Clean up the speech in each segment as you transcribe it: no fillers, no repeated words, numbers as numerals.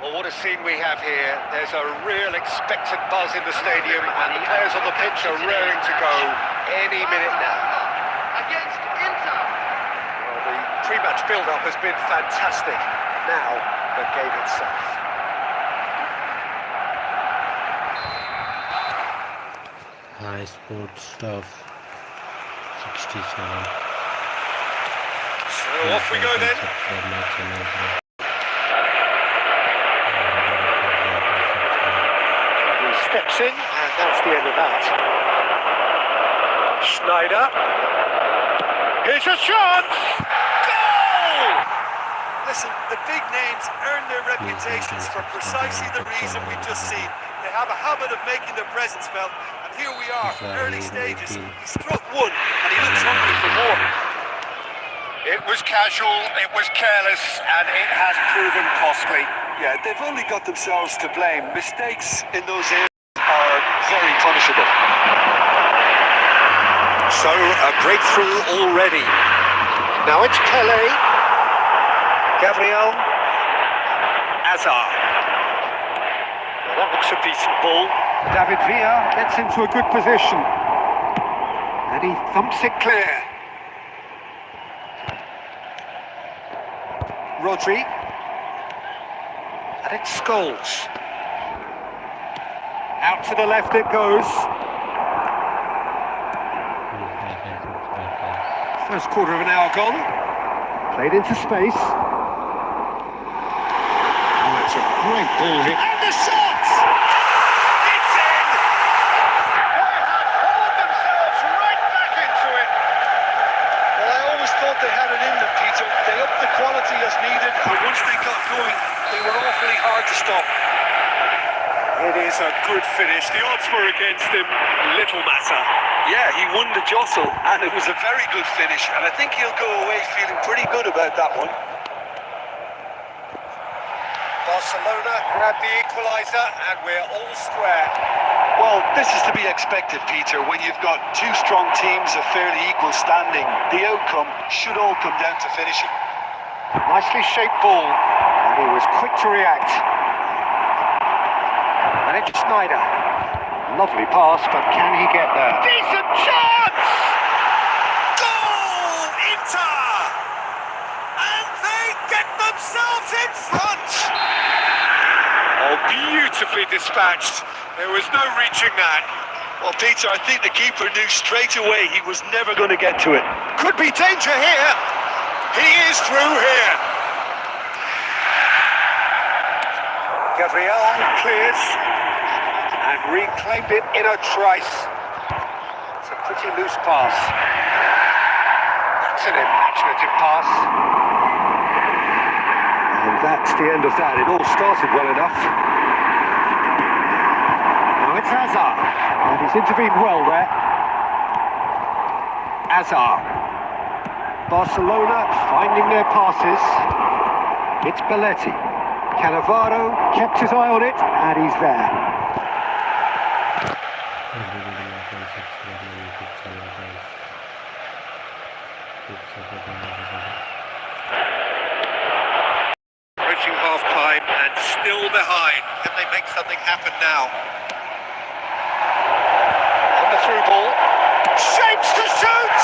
Well, what a scene we have here. There's a real expectant buzz in the stadium, and the players on the pitch are raring to go any minute now. Against Inter. Well, the pre-match build-up has been fantastic. Now, the game itself. High sports stuff. 67. So off we go then. He steps in, and that's the end of that. Schneider. Here's a chance! Goal! Listen, the big names earn their reputations for precisely the reason we've just seen. They have a habit of making their presence felt, and here we are, early stages. He struck one, and he looks hungry for more. It was casual, it was careless, and it has proven costly. Yeah, they've only got themselves to blame. Mistakes in those areas are very punishable. So, a breakthrough already. Now it's Pele. Gabriel. Azar. Well, that looks a decent ball. David Villa gets into a good position. And he thumps it clear. Rodri. And it's Scholes. Out to the left it goes. First quarter of an hour gone. Played into space. Oh, it's a great ball here. And the shot! It's in! They have hauled themselves right back into it. Well, I always thought they had it in them, Peter. They upped the quality as needed, and once they got going, they were awfully hard to stop. It is a good finish. The odds were against him. Little matter. Yeah, he won the jostle, and it was a very good finish, and I think he'll go away feeling pretty good about that one. Barcelona grab the equaliser, and we're all square. Well, this is to be expected, Peter. When you've got two strong teams of fairly equal standing, the outcome should all come down to finishing. Nicely shaped ball, and he was quick to react. And it's Schneider. Lovely pass, but can he get there? Decent chance! Goal! Inter! And they get themselves in front! Oh, beautifully dispatched. There was no reaching that. Well, Peter, I think the keeper knew straight away he was never going to get to it. Could be danger here. He is through here. Gabriel clears and reclaimed it in a trice. It's a pretty loose pass. That's an imaginative pass. And that's the end of that. It all started well enough. Now it's Azar. And he's intervened well there. Azar. Barcelona finding their passes. It's Belletti. Cannavaro kept his eye on it, and he's there. Approaching half-time and still behind. Can they make something happen now? On the through ball. Shapes to shoot!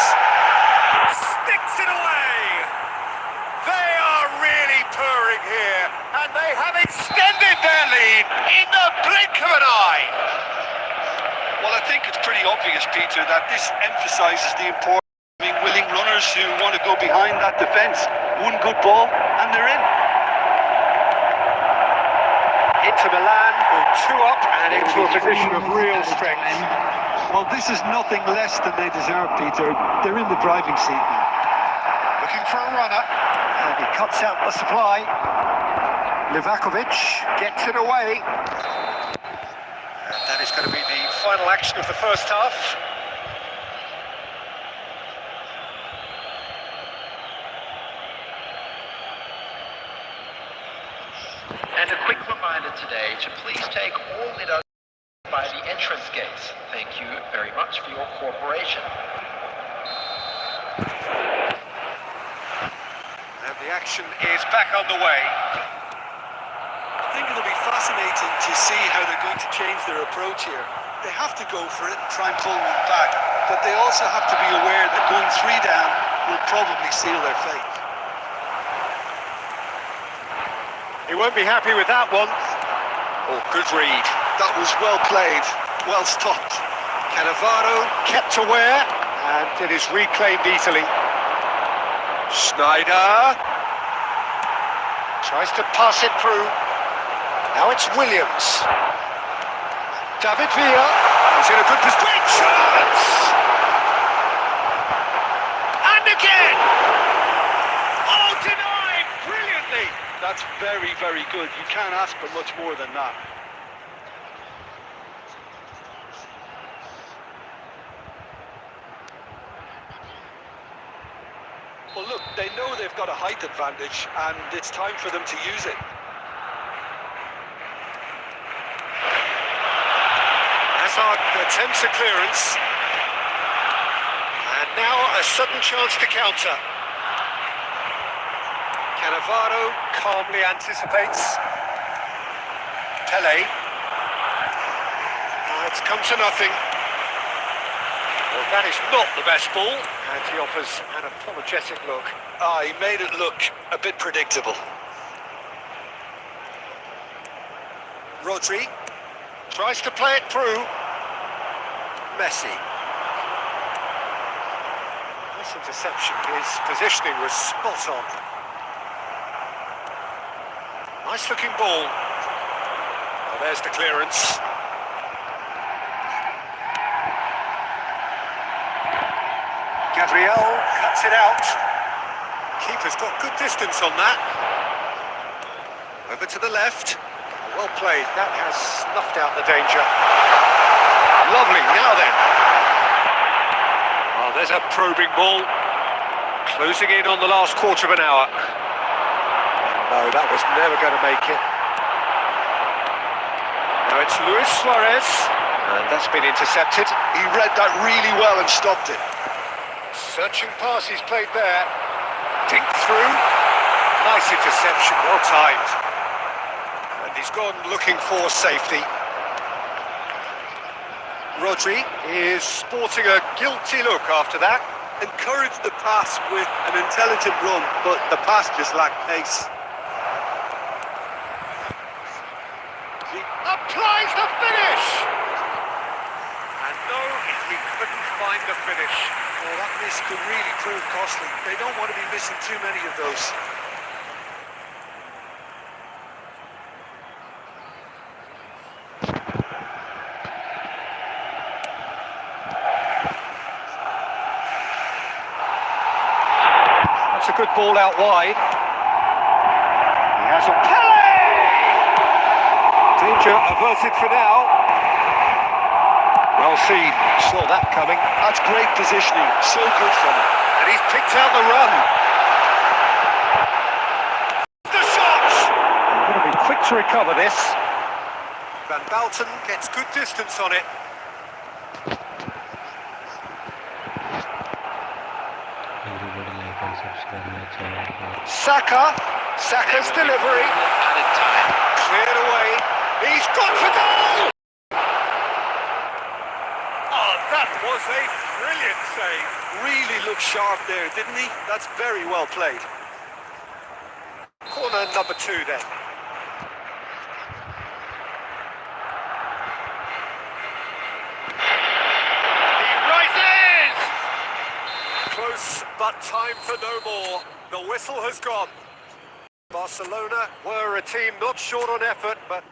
Sticks it away! They are really purring here, and they have extended their lead in the blink of an eye. Well, I think it's pretty obvious, Peter, that this emphasises the importance of being willing runners who want to go behind that defence. One good ball, and they're in. Inter Milan will two up and into a position of real strength. Well, this is nothing less than they deserve, Peter. They're in the driving seat now. Looking for a runner, and he cuts out the supply. Livakovic gets it away. And that is going to be the final action of the first half. And a quick reminder today to please take all adults by the entrance gates. Thank you very much for your cooperation. And the action is back underway. I think you see how they're going to change their approach here. They have to go for it and try and pull one back, but they also have to be aware that going 3 down will probably seal their fate. He won't be happy with that one. Oh, good read. That was well played, well stopped. Cannavaro kept aware, and it is reclaimed easily. Schneider tries to pass it through. Now it's Williams. David Villa is in a good position. Chance! And again! Oh, denied brilliantly! That's very, very good. You can't ask for much more than that. Well, look, they know they've got a height advantage, and it's time for them to use it. Hazard attempts a clearance. And now a sudden chance to counter. Cannavaro calmly anticipates. Pele. It's come to nothing. Well, that is not the best ball, and he offers an apologetic look. He made it look a bit predictable. Rodri tries to play it through. Messi. This interception, his positioning was spot on. Nice looking ball. Well, there's the clearance. Gabriel cuts it out. Keeper's got good distance on that. Over to the left. Well played. That has snuffed out the danger. Lovely. Now then. Well, there's a probing ball. Closing in on the last quarter of an hour. No, that was never going to make it. Now it's Luis Suarez. And that's been intercepted. He read that really well and stopped it. Searching pass he's played there. Dink through. Nice interception, well timed. And he's gone looking for safety. Rodri is sporting a guilty look after that. Encouraged the pass with an intelligent run, but the pass just lacked pace. He applies the finish! And no, he couldn't find the finish. Well, that miss could really prove costly. They don't want to be missing too many of those. That's a good ball out wide. He has a Pele! Danger averted for now. Well seen, saw that coming. That's great positioning, so good from him. And he's picked out the run. The shot! He's going to be quick to recover this. Van Balten gets good distance on it. Everybody like and subscribe my channel. Saka's delivery. Cleared away. He's gone for goal! That was a brilliant save. Really looked sharp there, didn't he? That's very well played. Corner number 2 then. He rises! Close, but time for no more. The whistle has gone. Barcelona were a team not short on effort, but...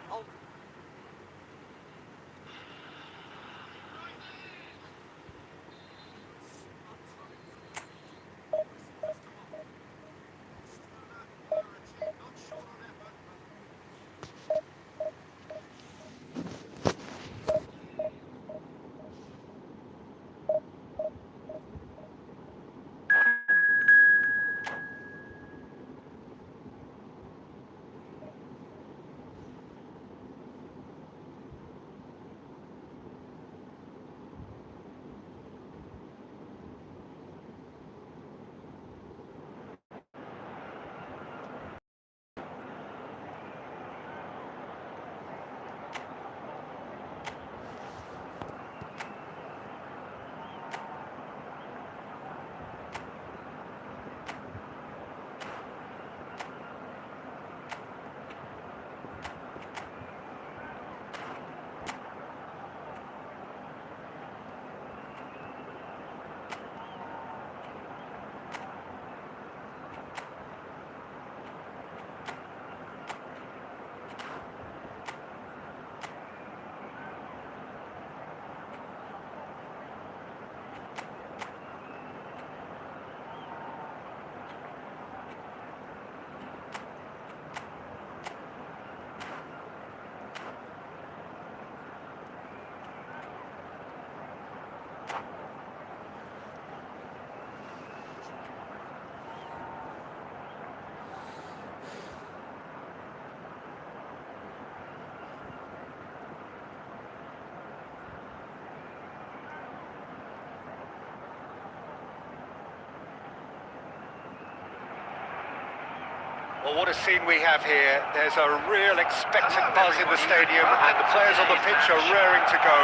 Well, what a scene we have here. There's a real expectant buzz in the stadium, and the players on the pitch are raring to go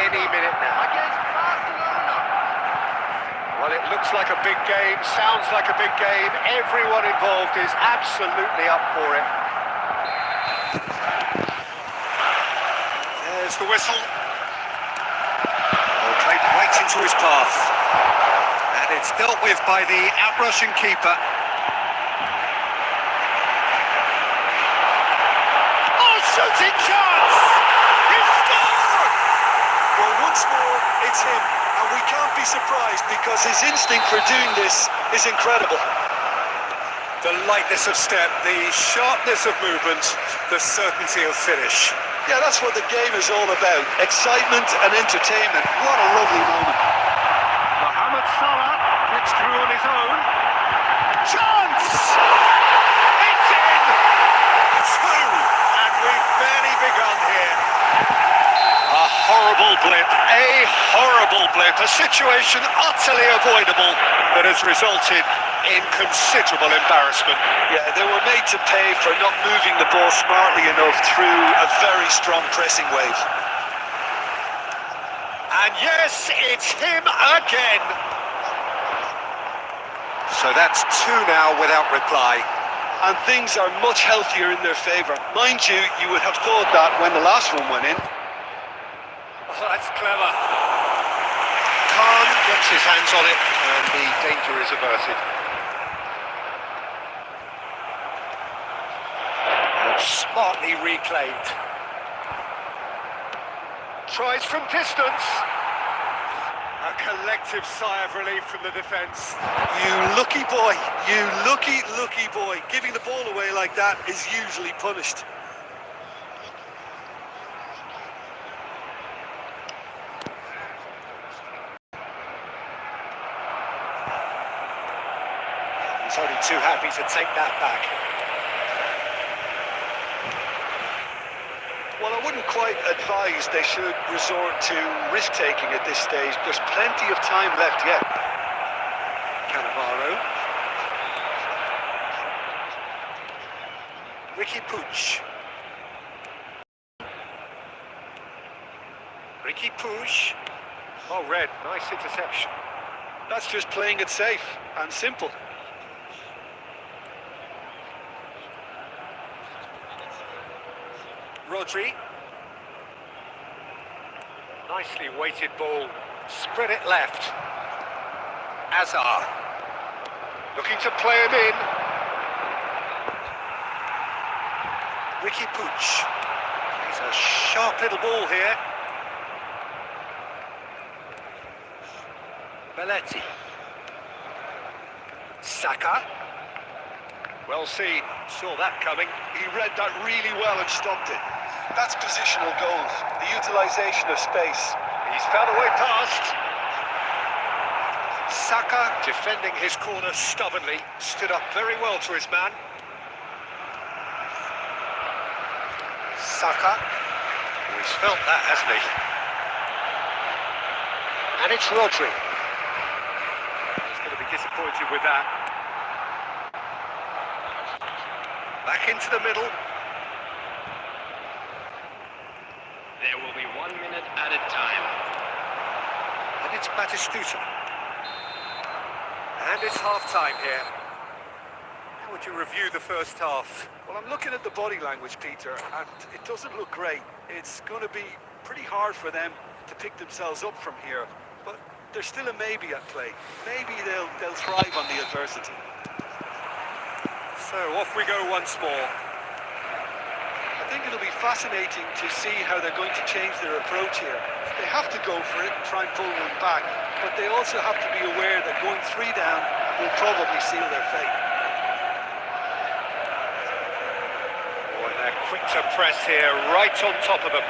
any minute now. Well, it looks like a big game, sounds like a big game. Everyone involved is absolutely up for it. There's the whistle. Well, played right into his path. And it's dealt with by the outrushing keeper. Shooting chance! He's scored! Well, once more, it's him, and we can't be surprised because his instinct for doing this is incredible. The lightness of step, the sharpness of movement, the certainty of finish. Yeah, that's what the game is all about. Excitement and entertainment. What a lovely moment. Mohamed Salah gets through on his own. Chance! It's in! Two! And we've barely begun here. A horrible blip, a situation utterly avoidable that has resulted in considerable embarrassment. Yeah, they were made to pay for not moving the ball smartly enough through a very strong pressing wave. And yes, it's him again. So that's two now without reply. And things are much healthier in their favour. Mind you, you would have thought that when the last one went in. Oh, that's clever. Khan gets his hands on it, and the danger is averted. And smartly reclaimed. Tries from distance. A collective sigh of relief from the defence. You lucky boy, you lucky boy. Giving the ball away like that is usually punished. He's only too happy to take that back. Well, I wouldn't quite advise they should resort to risk-taking at this stage. There's plenty of time left yet. Cannavaro. Ricky Puig. Ricky Puig. Oh, red. Nice interception. That's just playing it safe and simple. Rodri. Nicely weighted ball. Spread it left. Azar. Looking to play him in. Ricky Puig. He's a sharp little ball here. Belletti. Saka. Well seen. Saw that coming. He read that really well and stopped it. That's positional goals, the utilisation of space. He's found a way past. Saka, defending his corner stubbornly, stood up very well to his man. Saka. He's felt that, hasn't he? And it's Rodri. He's going to be disappointed with that. Back into the middle. There will be 1 minute at a time. And it's Batistuta. And it's half-time here. How would you review the first half? Well, I'm looking at the body language, Peter, and it doesn't look great. It's going to be pretty hard for them to pick themselves up from here, but there's still a maybe at play. Maybe they'll thrive on the adversity. So off we go once more. I think it'll be fascinating to see how they're going to change their approach here. They have to go for it and try and pull one back, but they also have to be aware that going 3 down will probably seal their fate. Oh, and they're quick to press here, right on top of them.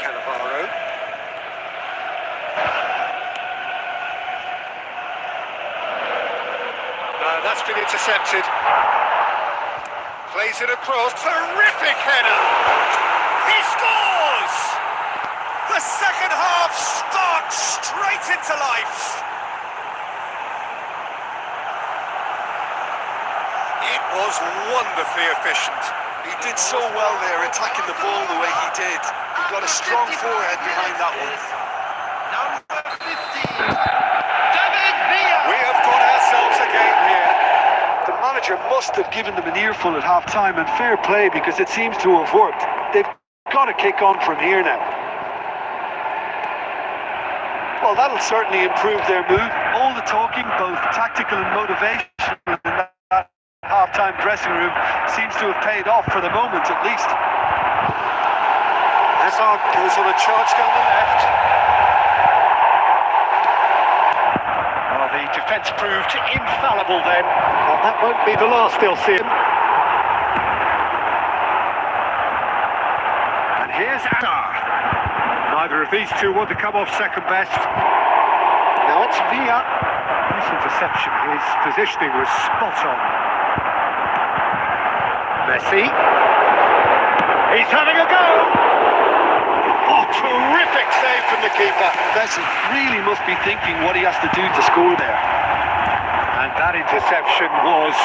Cannavaro. That's been intercepted. Plays it across. Terrific header. He scores! The second half sparks straight into life. was wonderfully efficient. He did so well there, attacking the ball the way he did. He got a strong forehead behind that one. Number 15, David Villa. We have got ourselves a game here. The manager must have given them an earful at half-time, and fair play, because it seems to have worked. They've got to kick on from here now. Well, that'll certainly improve their mood. All the talking, both tactical and motivational, in that half-time dressing room seems to have paid off for the moment, at least. Hazard goes on a charge down the left. Well, the defence proved infallible then. And that won't be the last they'll see him. And here's Hazard. Neither of these two want to come off second best. Now it's Villa. Nice interception. His positioning was spot on. Messi. He's having a go. Oh, terrific save from the keeper. Messi really must be thinking what he has to do to score there. And that interception was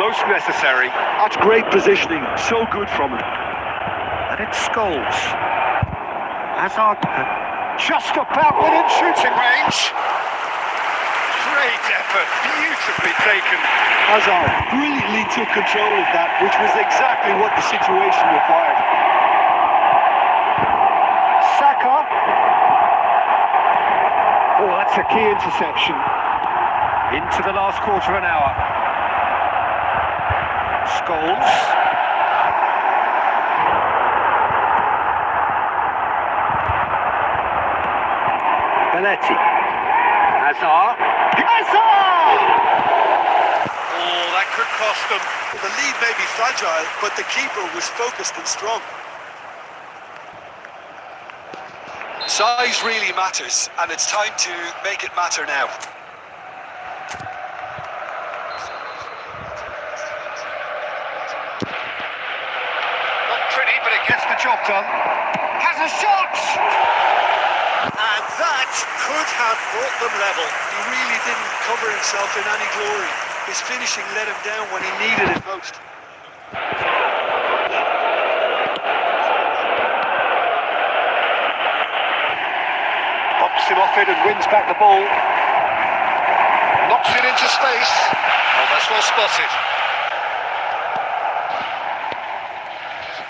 most necessary. That's great positioning. So good from him. And it's Scholes. Hazard just about within shooting range. Great effort, beautifully taken. Hazard brilliantly took control of that, which was exactly what the situation required. Saka. Oh, that's a key interception. Into the last quarter of an hour. Scholes. Belletti. Hazard. Hazard! Oh, that could cost them. The lead may be fragile, but the keeper was focused and strong. Size really matters, and it's time to make it matter now. Not pretty, but it gets the job done. Has a shot! And that could have brought them level. He really didn't cover himself in any glory. His finishing let him down when he needed it most. Bumps him off it and wins back the ball. Knocks it into space. Oh, that's well spotted.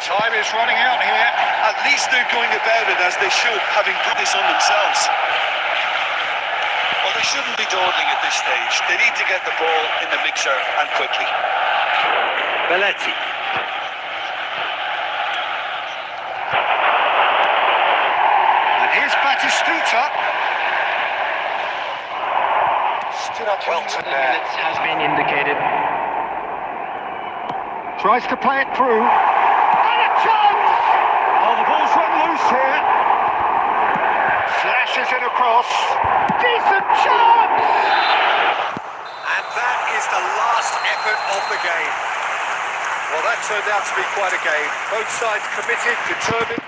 Time is running out here. At least they're going about it as they should, having put this on themselves. Well, they shouldn't be dawdling at this stage. They need to get the ball in the mixer and quickly. Belletti. And here's Batistuta. Stood up well to there. Minutes has been indicated. Tries to play it through. And a chance! Oh, the ball's run loose here. Flashes it across. Decent chance! And that is the last effort of the game. Well, that turned out to be quite a game. Both sides committed, determined.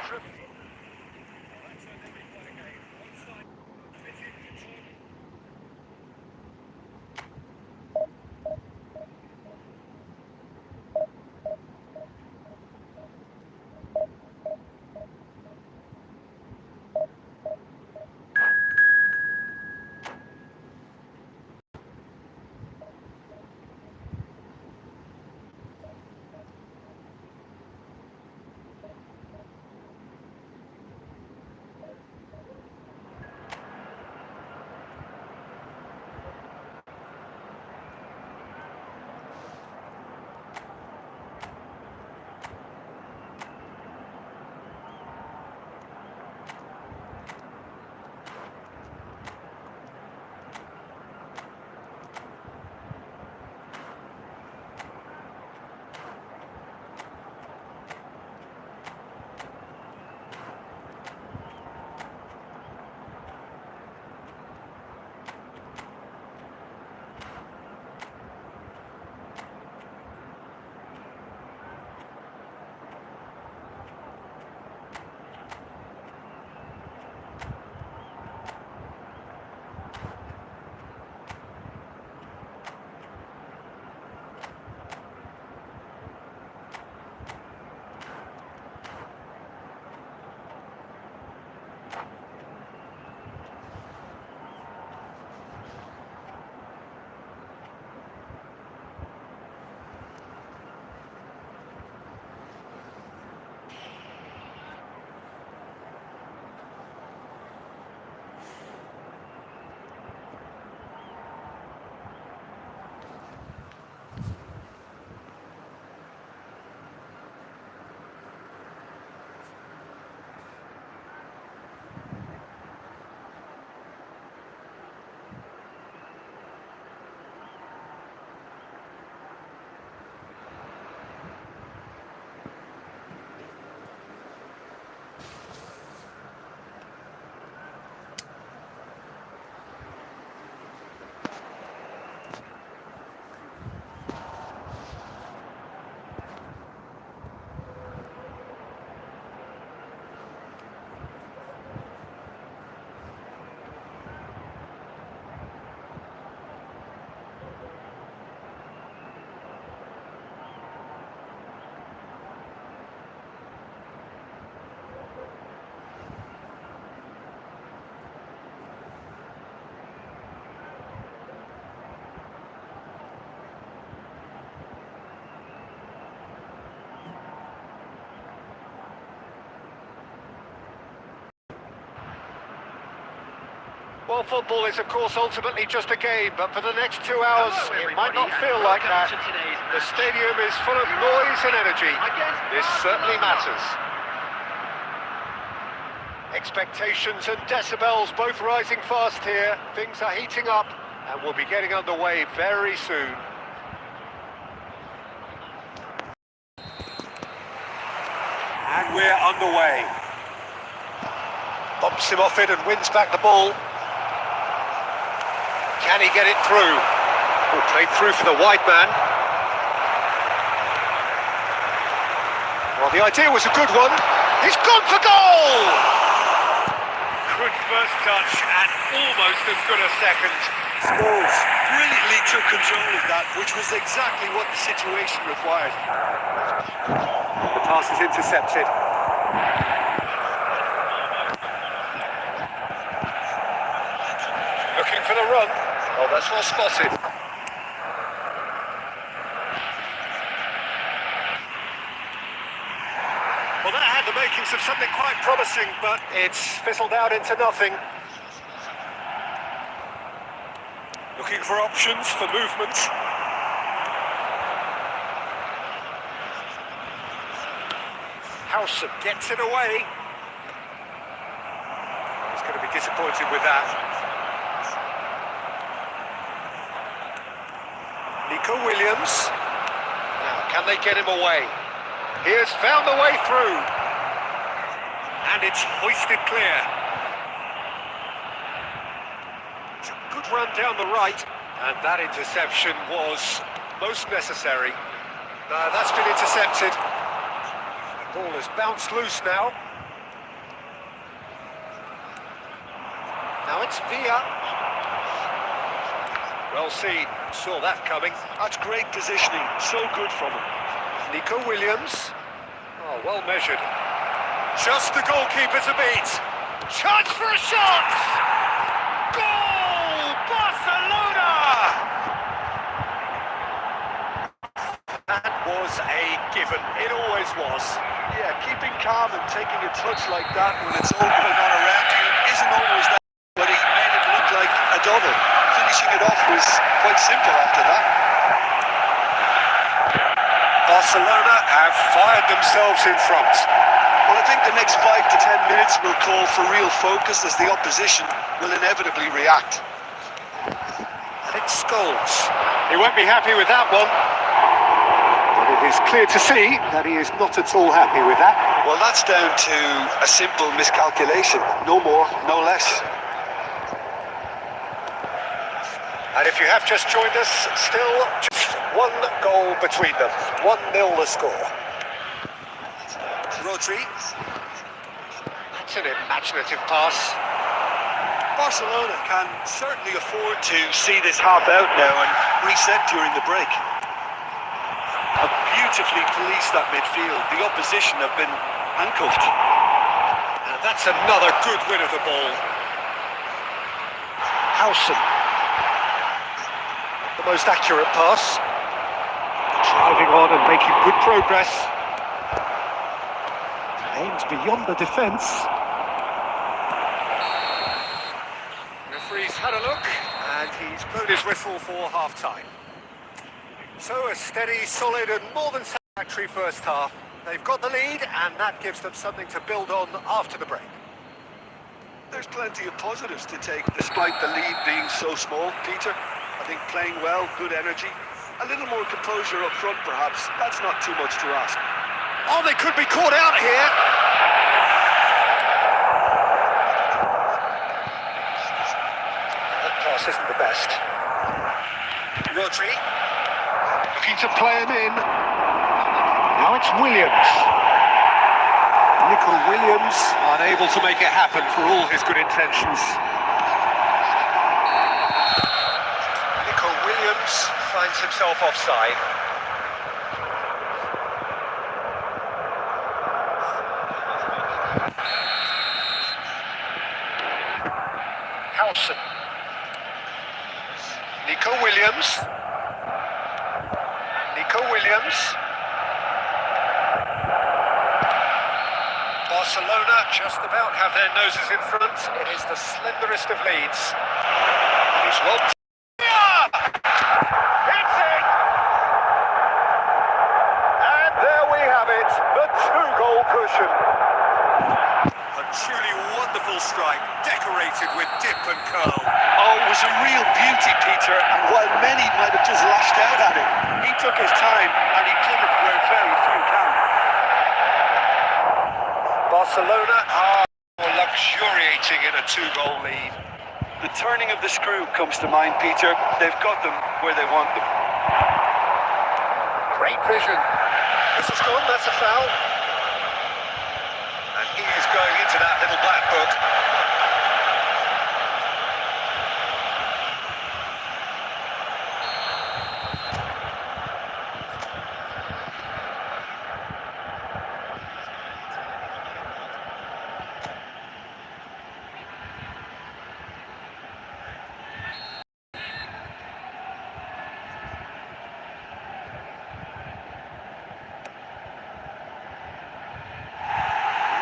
Well, football is, of course, ultimately just a game, but for the next 2 hours, it might not feel like that. The stadium is full of noise and energy. This certainly matters. Expectations and decibels both rising fast here. Things are heating up, and we'll be getting underway very soon. And we're underway. Bumps him off it and wins back the ball. Can he get it through? Oh, played through for the wide man. Well, the idea was a good one. He's gone for goal! Good first touch and almost as good a second. Scholes brilliantly took control of that, which was exactly what the situation required. The pass is intercepted. Looking for the run. Oh, that's well spotted. Well, that had the makings of something quite promising, but it's fizzled out into nothing. Looking for options for movement. Howson gets it away. He's going to be disappointed with that. Nico Williams. Now, can they get him away? He has found the way through. And it's hoisted clear. It's a good run down the right. And that interception was most necessary. That's been intercepted. The ball has bounced loose now. Now it's Villa. Well seen, saw that coming. That's great positioning, so good from him. Nico Williams. Oh, well measured. Just the goalkeeper to beat. Chance for a shot! Goal! Barcelona! That was a given. It always was. Yeah, keeping calm and taking a touch like that when it's all going on around you isn't always that, but he made it look like a double. Finishing it off was quite simple after that. Barcelona have fired themselves in front. Well, I think the next 5 to 10 minutes will call for real focus as the opposition will inevitably react. And it's Scholes. He won't be happy with that one. But it is clear to see that he is not at all happy with that. Well, that's down to a simple miscalculation. No more, no less. And if you have just joined us, still just one goal between them. 1-0 the score. Rodri. That's an imaginative pass. Barcelona can certainly afford to see this half out now and reset during the break. Have beautifully policed that midfield. The opposition have been handcuffed. And that's another good win of the ball. Howson. The most accurate pass. Driving on and making good progress. Aims beyond the defence. Referee's had a look and he's blown his whistle for half-time. So a steady, solid and more than satisfactory first half. They've got the lead and that gives them something to build on after the break. There's plenty of positives to take despite the lead being so small, Peter. I think playing well, good energy, a little more composure up front perhaps. That's not too much to ask. Oh, they could be caught out here. That pass isn't the best. Rodri. Looking to play him in. Now it's Williams. Nico Williams unable to make it happen for all his good intentions. Nico Williams finds himself offside. Howson. Nico Williams. Nico Williams. Barcelona just about have their noses in front. It is the slenderest of leads. He's robbed. Yeah! It's in! And there we have it, the two-goal cushion. A truly wonderful strike, decorated with dip and curl. Oh, it was a real beauty, Peter, and while many might have just lashed out at him, he took his time and he did it where very few can. Barcelona are luxuriating in a two-goal lead. The turning of the screw comes to mind, Peter. They've got them where they want them. Great vision. This is gone, that's a foul. And he is going into that little black book.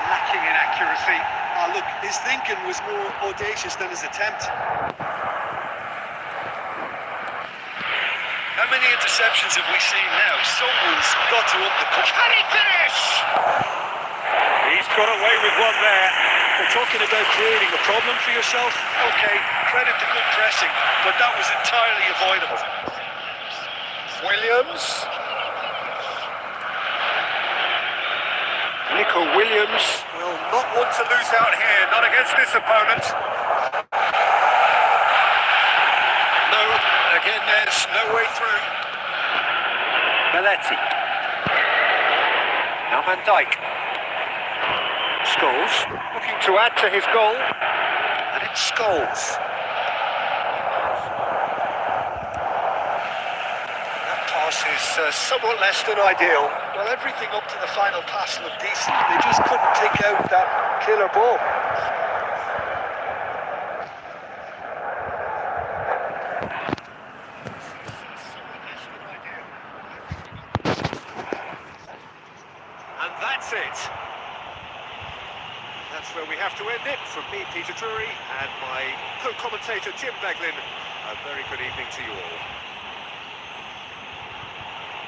Lacking in accuracy. Ah, look, his thinking was more audacious than his attempt. How many interceptions have we seen now? Someone's got to up the push. Can he finish? He's got away with one there. We're talking about creating a problem for yourself. Okay, credit to good pressing, but that was entirely avoidable. Williams. Nico Williams. Well, not one to lose out here, not against this opponent. No, again, there's no way through. Belletti. Now Van Dijk. Scholes looking to add to his goal. And it's Scholes. That pass is somewhat less than ideal. Well, everything up to the final pass looked decent. They just couldn't take out that killer ball. And that's it. That's where we have to end it. From me, Peter Drury, and my co-commentator, Jim Beglin. A very good evening to you all.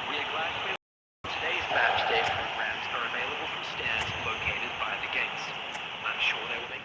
We are glad today's match day programs are available from stands located by the gates. I'm sure they will make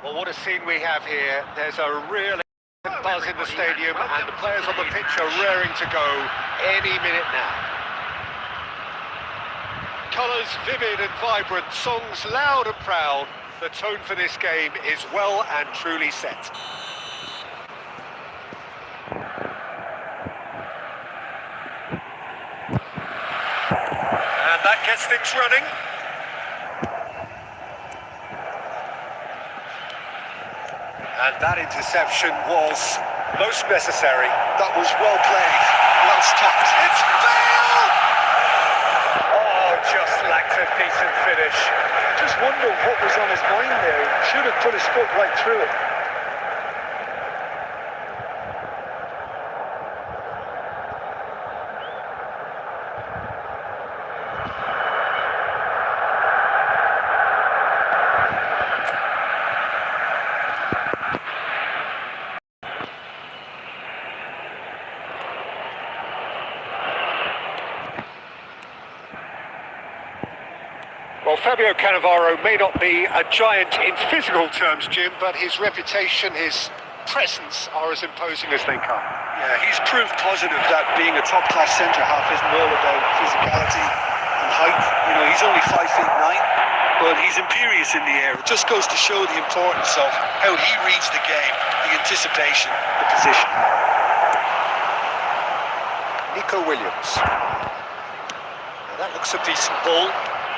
Well, what a scene we have here. There's a real buzz in the stadium and the players on the pitch are raring to go any minute now. Colours vivid and vibrant, songs loud and proud. The tone for this game is well and truly set. And that gets things running. And that interception was most necessary. That was well played, well stopped. It's Bale! Oh, just lacked a decent finish. Just wonder what was on his mind there. He should have put his foot right through it. Well, Fabio Cannavaro may not be a giant in physical terms, Jim, but his reputation, his presence are as imposing as they come. Yeah, he's proof positive that being a top-class centre-half isn't all about physicality and height. You know, he's only 5'9", but he's imperious in the air. It just goes to show the importance of how he reads the game, the anticipation, the position. Nico Williams. Now that looks a decent ball.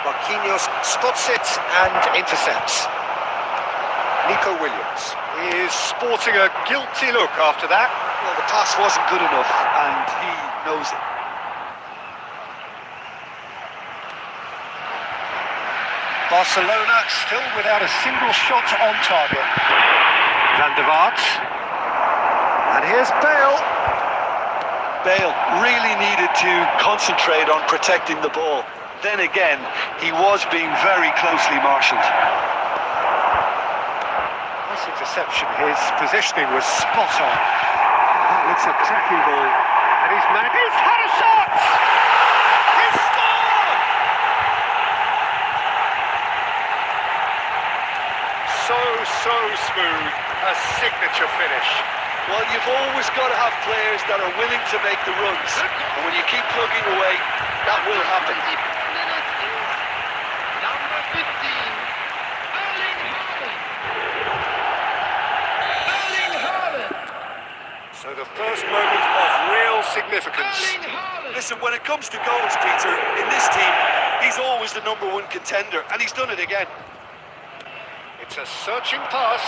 Marquinhos spots it and intercepts. Nico Williams is sporting a guilty look after that. Well, the pass wasn't good enough, and he knows it. Barcelona still without a single shot on target. Van der Vaart. And here's Bale. Bale really needed to concentrate on protecting the ball. Then again, he was being very closely marshalled. Nice interception. His positioning was spot on. That looks a cracking ball. And he's had a shot! He's scored! So smooth. A signature finish. Well, you've always got to have players that are willing to make the runs. And when you keep plugging away, that will happen. So the first moment of real significance. Listen, when it comes to goals, Peter, in this team, he's always the #1 contender, and he's done it again. It's a searching pass.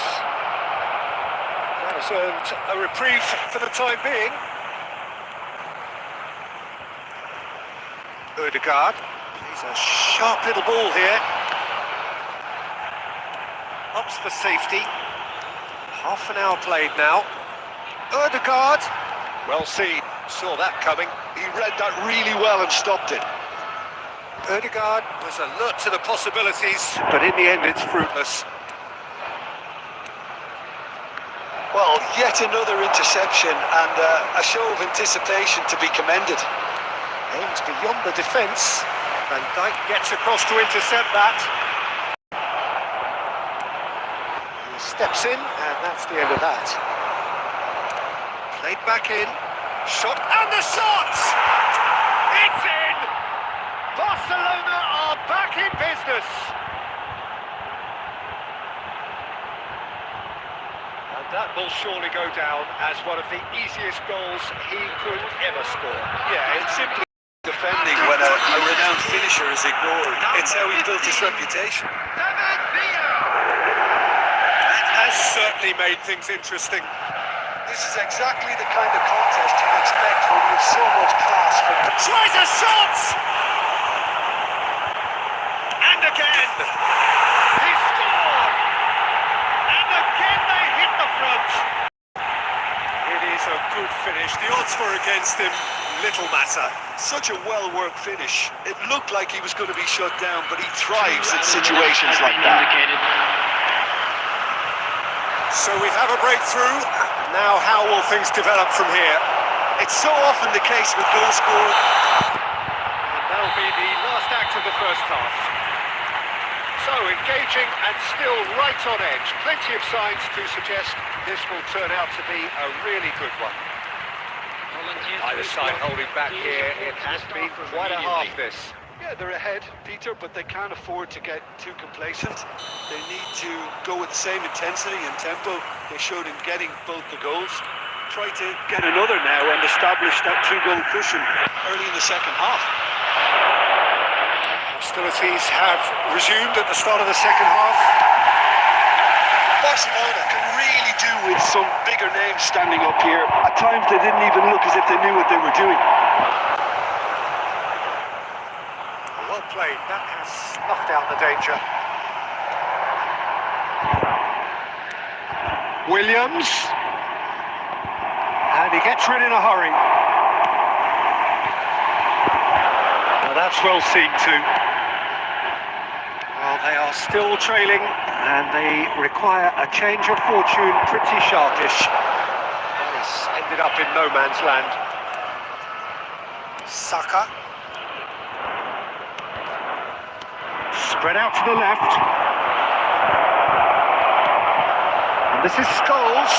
That has earned a reprieve for the time being. Ødegaard. He's a sharp little ball here. Ups for safety. Half an hour played now. Ødegaard. Well seen. Saw that coming. He read that really well and stopped it. Ødegaard was alert to the possibilities, but in the end it's fruitless. Well, yet another interception and a show of anticipation to be commended. Aims beyond the defence. Van Dijk gets across to intercept that. He steps in, and that's the end of that. Played back in. Shot, and the shot! It's in! Barcelona are back in business. And that will surely go down as one of the easiest goals he could ever score. Yeah, it's simply defending when a renowned finisher is ignored. It's how he built his reputation. That has certainly made things interesting. This is exactly the kind of contest you'd expect when you have so much class from the... Tries a shot! And again! He scored! And again they hit the front! It is a good finish. The odds were against him. Little matter. Such a well-worked finish. It looked like he was going to be shut down, but he thrives in situations like that. So we have a breakthrough. Now how will things develop from here? It's so often the case with goal scoring. And that'll be the last act of the first half. So engaging and still right on edge. Plenty of signs to suggest this will turn out to be a really good one. Either side holding back here. It has been quite a half, this. Yeah, they're ahead, Peter, but they can't afford to get too complacent. They need to go with the same intensity and tempo they showed in getting both the goals. Try to get another now and establish that two-goal cushion early in the second half. Hostilities have resumed at the start of the second half. Barcelona can really do with some bigger names standing up here. At times they didn't even look as if they knew what they were doing. Well played. That has snuffed out the danger. Williams. And he gets rid in a hurry. Now that's well seen too. Well, they are still trailing and they require a change of fortune pretty sharpish. That has ended up in no man's land. Saka. Spread out to the left. And this is Scholes.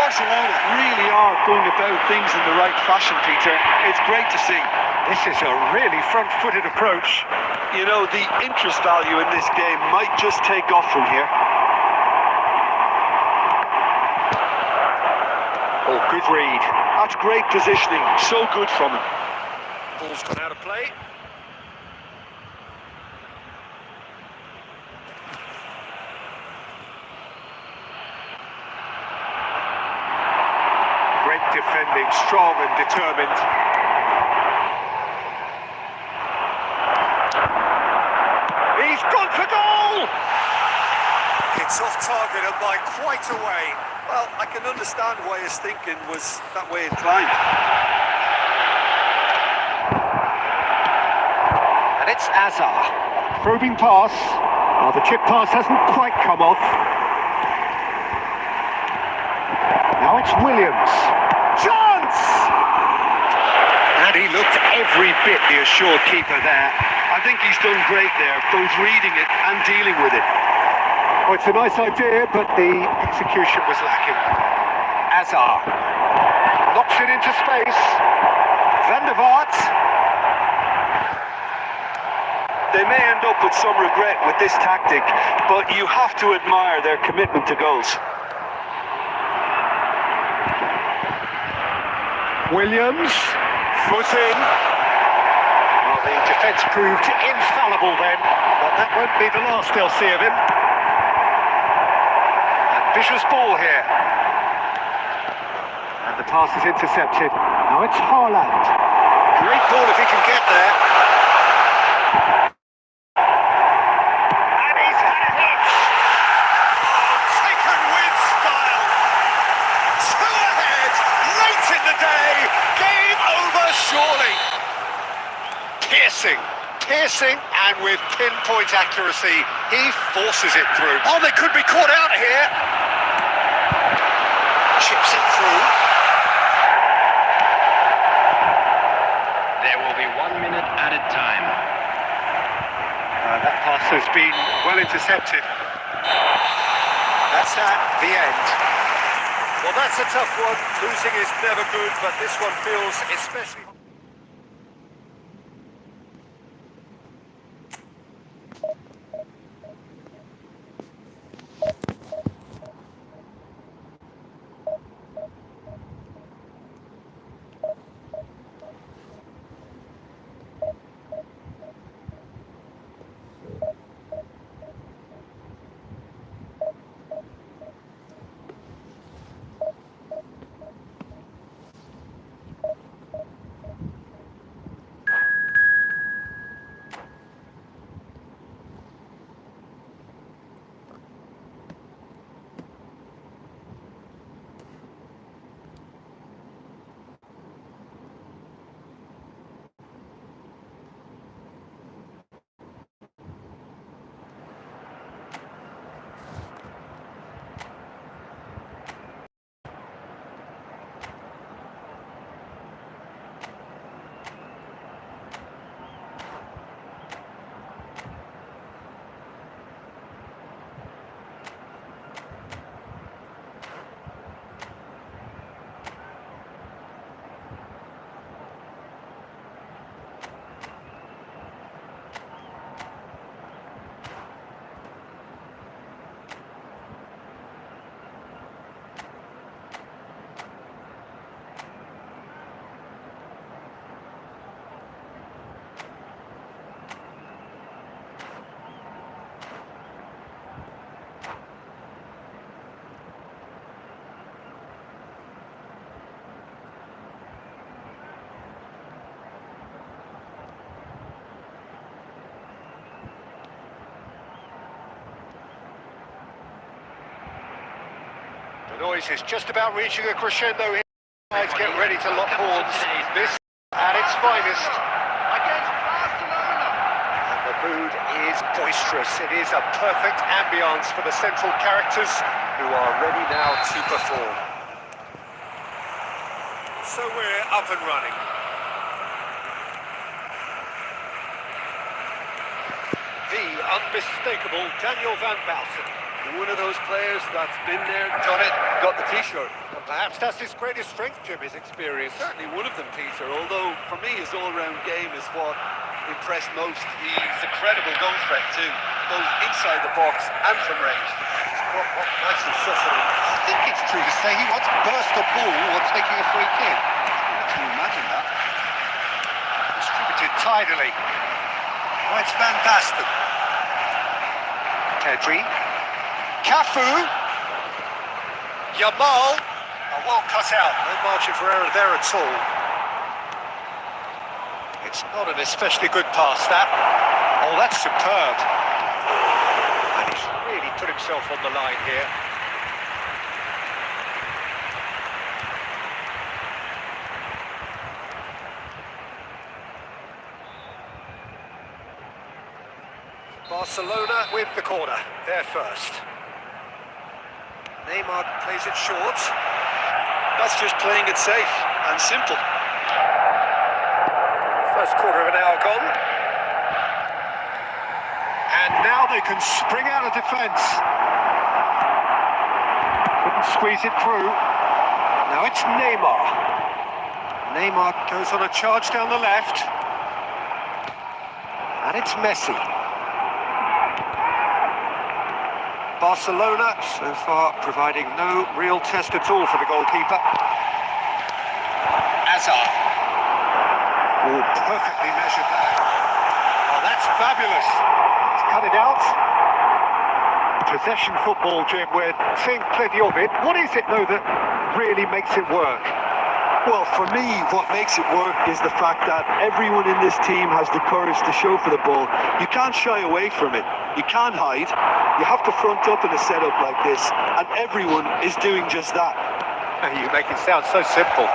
Barcelona really are going about things in the right fashion, Peter. It's great to see. This is a really front-footed approach. You know, the interest value in this game might just take off from here. Oh, good read. That's great positioning. So good from him. Ball's gone out of play. Great defending, strong and determined. He's gone for goal! It's off target and by quite a way. Well, I can understand why his thinking was that way inclined. And it's Azar. Probing pass. Oh, the chip pass hasn't quite come off. Now it's Williams. Chance! And he looked every bit the assured keeper there. I think he's done great there, both reading it and dealing with it. Well, it's a nice idea, but the execution was lacking. Azar knocks it into space. Van der Vaart. They may end up with some regret with this tactic, but you have to admire their commitment to goals. Williams, foot in. Well, the defence proved infallible then, but that won't be the last they'll see of him. Ambitious ball here. And the pass is intercepted. Now it's Haaland. Great ball if he can get there. And he's had it! Oh, taken with style. Two ahead, late in the day. Game over, surely. Piercing and with pinpoint accuracy, he forces it through. Oh, they could be caught out here. Chips it through. There will be 1 minute added time. That pass has been well intercepted. That's at the end. Well, that's a tough one. Losing is never good, but this one feels especially... The noise is just about reaching a crescendo here. Let's get ready to lock horns. This at its finest. Against Barcelona. And the mood is boisterous. It is a perfect ambience for the central characters who are ready now to perform. So we're up and running. The unmistakable Daniel van Baalsen. One of those players that's been there, done it, got the t-shirt. And perhaps that's his greatest strength, Jim, his experience. Certainly one of them, Peter, although for me his all-round game is what impressed most. He's a credible goal threat too, both inside the box and from range. Nicely shuffled in. I think it's true to say he once burst a ball while taking a free kick. Can you imagine that? Distributed tidily. Oh, it's Van Basten. Pedri. Cafu. Yamal. Well cut out. No margin for error there at all. It's not an especially good pass, that. Oh, that's superb. And he's really put himself on the line here. Barcelona with the corner. They're first. Neymar plays it short. That's just playing it safe and simple. First quarter of an hour gone. And now they can spring out of defence. Couldn't squeeze it through. Now it's Neymar. Neymar goes on a charge down the left. And it's Messi. Barcelona so far providing no real test at all for the goalkeeper. Hazard. Oh, perfectly measured there. Oh, that's fabulous. He's cut it out. Possession football, Jim, we're seeing plenty of it. What is it, though, that really makes it work? Well, for me, what makes it work is the fact that everyone in this team has the courage to show for the ball. You can't shy away from it. You can't hide. You have to front up in a setup like this, and everyone is doing just that. You make it sound so simple.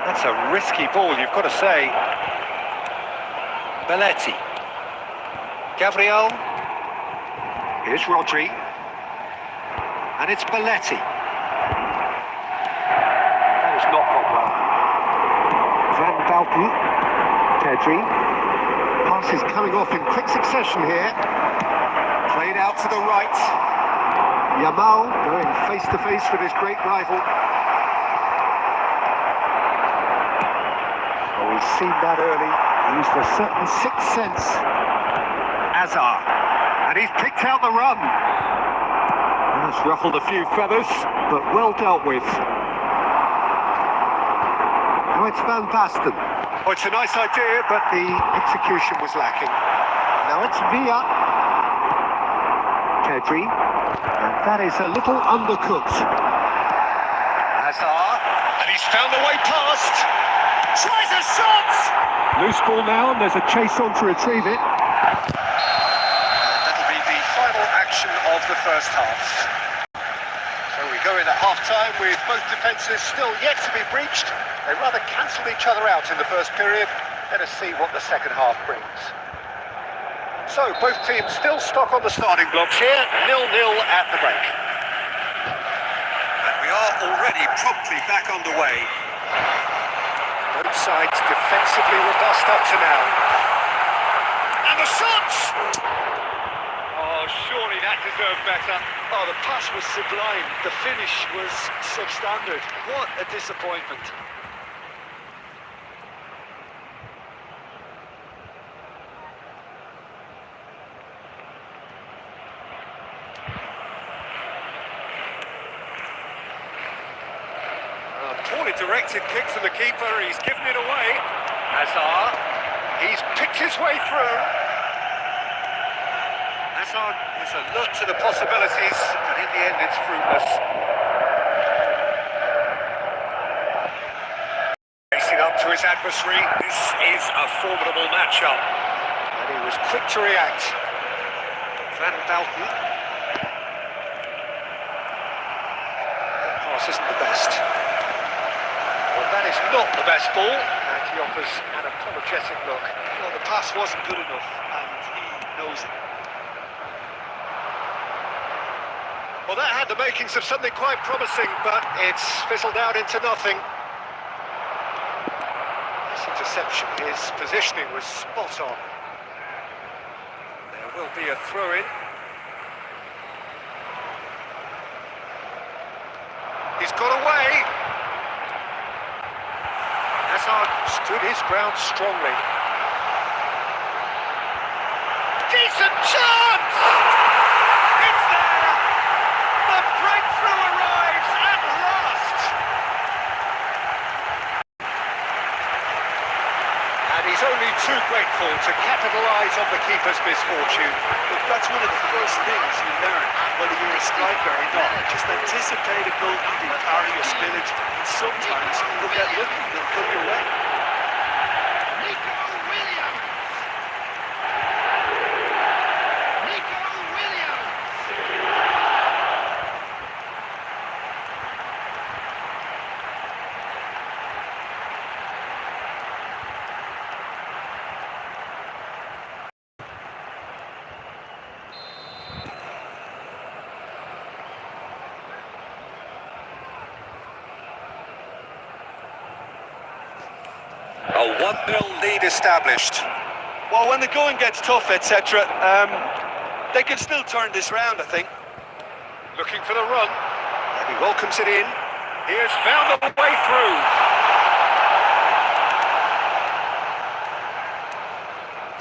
That's a risky ball, you've got to say. Belletti. Gabriel. Here's Rodri. And it's Belletti. That has not gone well. Van Baalsen. Pedri. Pass is coming off in quick succession here. Played out to the right. Yamal going face to face with his great rival. Oh, we've seen that early. He used a certain sixth sense. Hazard. And he's picked out the run. That's ruffled a few feathers, but well dealt with. Now it's Van Basten. Oh, it's a nice idea, but the execution was lacking. Now it's Villa. Pedri. And that is a little undercooked. Hazard. And he's found the way past. Tries a shot! Loose ball now, and there's a chase on to retrieve it. That'll be the final action of the first half. So we go in at half-time with both defences still yet to be breached. They rather cancelled each other out in the first period. Let us see what the second half brings. So both teams still stuck on the starting blocks here, 0-0 at the break. And we are already promptly back underway. Both sides defensively robust up to now. And the shots! Oh, surely that deserved better. Oh, the pass was sublime. The finish was substandard. What a disappointment. Poorly directed kick from the keeper. He's given it away. Hazard. He's picked his way through. Hazard is alert to the possibilities, but in the end it's fruitless. Facing up to his adversary, this is a formidable matchup. And he was quick to react. Van Baalsen. pass isn't the best. Well, that is not the best ball, and he offers an apologetic look. Well, the pass wasn't good enough, and he knows it. Well, that had the makings of something quite promising, but it's fizzled out into nothing. This interception, his positioning was spot on. There will be a throw-in. He's got away. Hazard stood his ground strongly. Decent chance! It's there! The breakthrough arrives at last! And he's only too grateful to capitalise on the keeper's misfortune. Look, that's one of the first things you learn, whether you're a striker or not. Just anticipate a goalkeeping carry or spillage, and sometimes you'll get lucky, they'll come your way. A 1-0 lead established. Well, when the going gets tough, etc., they can still turn this round, I think. Looking for the run. And he welcomes it in. He has found a way through.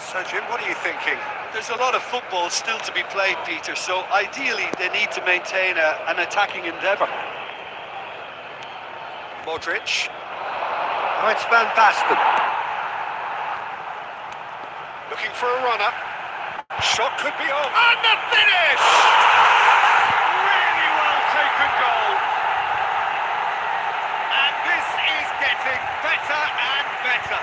So, Jim, what are you thinking? There's a lot of football still to be played, Peter, so ideally they need to maintain an attacking endeavour. Modric. Oh, it's Van Basten. Looking for a runner. Shot could be on. And the finish! Really well taken goal. And this is getting better and better.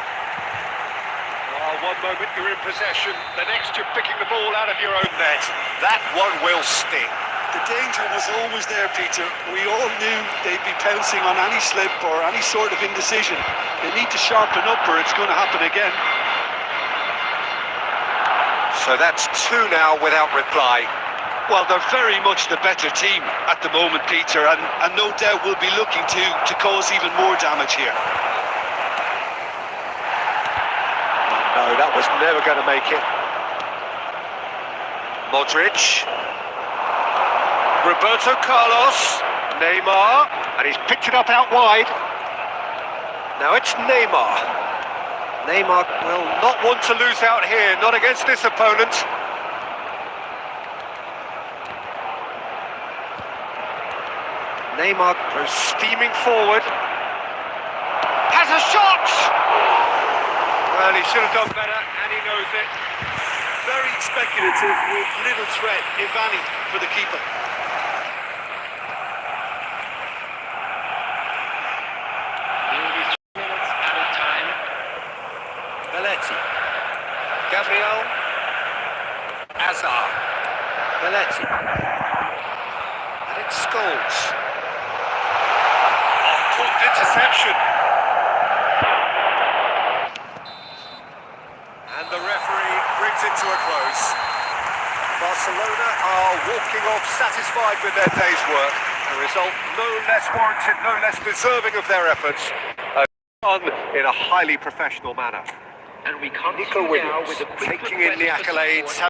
Oh, one moment you're in possession, the next you're picking the ball out of your own net. That one will sting. The danger was always there, Peter. We all knew they'd be pouncing on any slip or any sort of indecision. They need to sharpen up or it's going to happen again. So that's 2 now without reply. Well, they're very much the better team at the moment, Peter, and no doubt will be looking to cause even more damage here. No, that was never going to make it. Modric. Roberto Carlos. Neymar. And he's picked it up out wide. Now it's Neymar. Neymar will not want to lose out here, not against this opponent. Neymar goes steaming forward. Has a shot! Well, he should have done better, and he knows it. Very speculative with little threat, if any, for the keeper. Gabriel, Hazard, Belletti, and it's Scholes. Oh, caught interception. And the referee brings it to a close. Barcelona are walking off satisfied with their day's work. A result no less warranted, no less deserving of their efforts. Done in a highly professional manner. And we come Nico to you now Williams with a quick taking in the request for accolades. support.